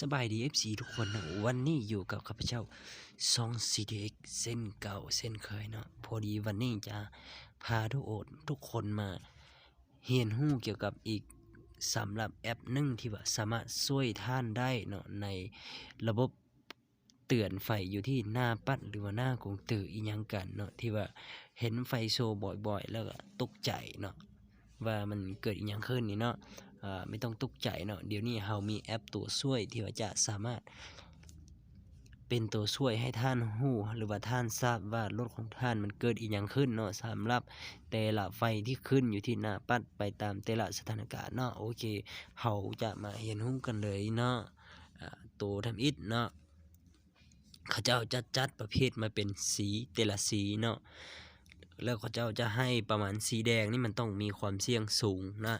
สบายดี FC ทุกคนนะวันนี้อยู่กับข้าพเจ้าซอง CDX เส้นเก่าเส้นเคยเนาะพอดีวันนี้จะพาทุกคนมาเรียนรู้เกี่ยวกับอีกสำหรับแอปหนึ่งที่ว่าสามารถช่วยท่านได้เนาะในระบบเตือนไฟอยู่ที่หน้าปัดหรือว่าหน้ากงตืออีหยังกันเนาะที่ว่าเห็นไฟโชว์บ่อยๆแล้วก็ตกใจเนาะว่ามันเกิดอีหยังขึ้นนี่เนาะไม่ต้องตกใจเนาะเดี๋ยวนี้เรามีแอปตัวช่วยที่ว่าจะสามารถเป็นตัวช่วยให้ท่านรู้หรือว่าท่านทราบว่ารถของท่านมันเกิดอีหยังขึ้นเนาะสำหรับแต่ละไฟที่ขึ้นอยู่ที่หน้าปัดไปตามแต่ละสถานการณ์เนาะโอเคเราจะมาเรียนรู้กันเลยเนาะตัวทำอิฐเนาะเขาเจ้าจะจัดประเภทมาเป็นสีแต่ละสีเนาะแล้วเขาเจ้าจะให้ประมาณสีแดงนี่มันต้องมีความเสี่ยงสูงนะ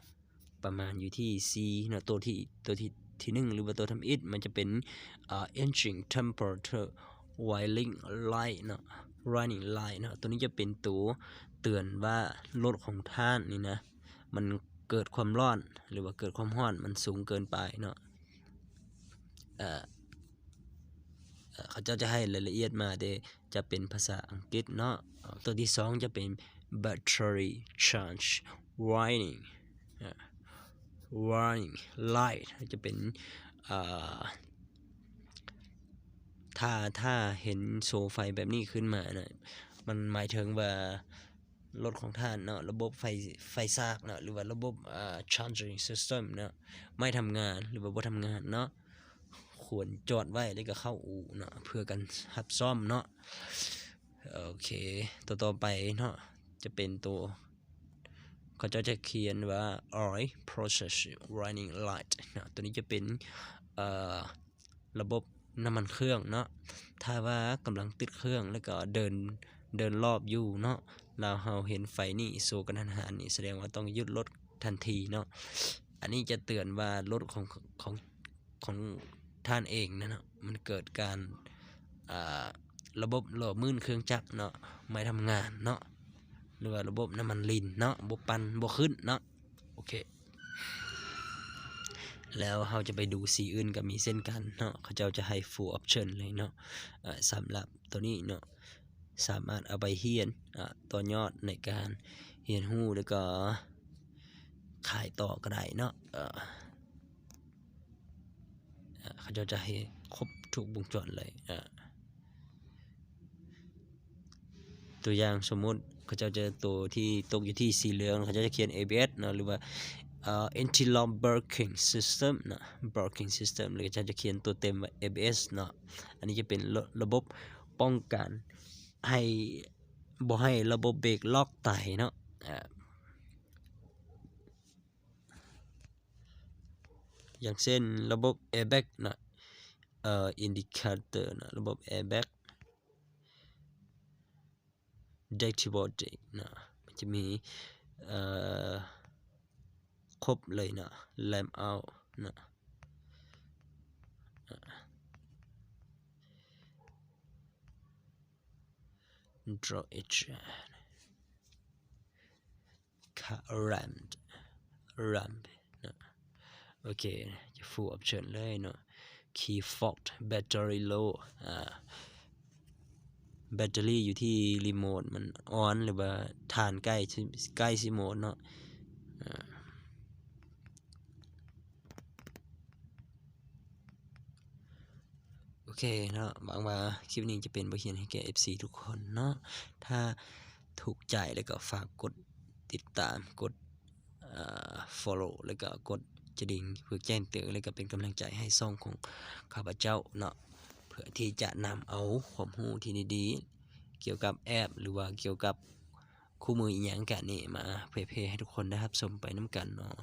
ประมาณอยู่ที่ C เนาะตัวที่1หรือว่าตัวทำอิฐมันจะเป็นengine temperature warning light เนาะ running light เนาะตัวนี้จะเป็นตัวเตือนว่ารถของท่านนี่นะมันเกิดความร้อนหรือว่าเกิดความร้อนมันสูงเกินไปเนาะเขาจะให้รายละเอียดมาจะเป็นภาษาอังกฤษเนาะตัวที่2จะเป็น battery charge warning light จะเป็นถ้าเห็นโชว์ไฟแบบนี้ขึ้นมานะมันหมายถึงว่ารถของท่านเนาะระบบไฟซากเนาะหรือว่าระบบcharging system เนาะไม่ทำงานหรือว่าบ่ทำงานเนาะควรจอดไว้แล้วก็เข้าอู่เนาะเพื่อกันหับซ่อมเนาะโอเคต่อไปเนาะจะเป็นตัวเขาจะเขียนว่า oil process running light เนาะตัวนี้จะเป็นระบบน้ำมันเครื่องเนาะถ้าว่ากำลังติดเครื่องแล้วก็เดินรอบอยู่เนาะเราเห็นไฟนี่โซกันหันนี่แสดงว่าต้องหยุดรถทันทีเนาะอันนี้จะเตือนว่ารถของท่านเองนะเนาะมันเกิดการระบบหล่อมื่นเครื่องจักรเนาะไม่ทำงานเนาะหรือว่าระบบน้ำมันลินเนาะบ่ปั่นบ่ขึ้นเนาะโอเคแล้วเราจะไปดูสีอื่นก็มีเส้นกันเนาะเขาจะให้ full option เลยเนาะสำหรับตัวนี้เนาะสามารถเอาไปเรียนต่อยอดในการเรียนรู้แล้วก็ขายต่อก็ได้เนาะเขาจะให้ครบทุกวงจรเลยตัวอย่างสมมุติเขาจะตัวที่ตกอยู่ที่สีเหลืองเขาจะเขียน ABS เนาะหรือว่าanti-lock braking system นะ braking system หรือจะเขียนตัวเต็มว่า ABS เนาะอันนี้จะเป็นระบบป้องกันให้บ่ให้ระบบเบรกล็อกไตเนาะอย่างเช่นระบบ airbag นะindicator นะระบบ airbag dashboard นะมันจะมีครบเลยนะ lamp out นะ draw edge ramp นะโอเคจะ full option เลยเนาะ key fob battery low แบตเตอรี่อยู่ที่รีโมทมันออนหรือว่าฐานใกล้สิโหมดเนาะโอเคเนาะหวังว่าคลิปนี้จะเป็นบทเรียนให้แก่ FC ทุกคนเนาะถ้าถูกใจแล้วก็ฝากกดติดตามกดfollow แล้วก็กดกระดิ่งเพื่อแจ้งเตือนแล้วก็เป็นกำลังใจให้ช่องของข้าพเจ้าเนาะเพื่อที่จะนำเอาความรู้ที่ดีๆเกี่ยวกับแอปหรือว่าเกี่ยวกับคู่มืออีหยังกันนี่มาเผยแพร่ให้ทุกคนได้รับชมไปน้ำกันเนาะ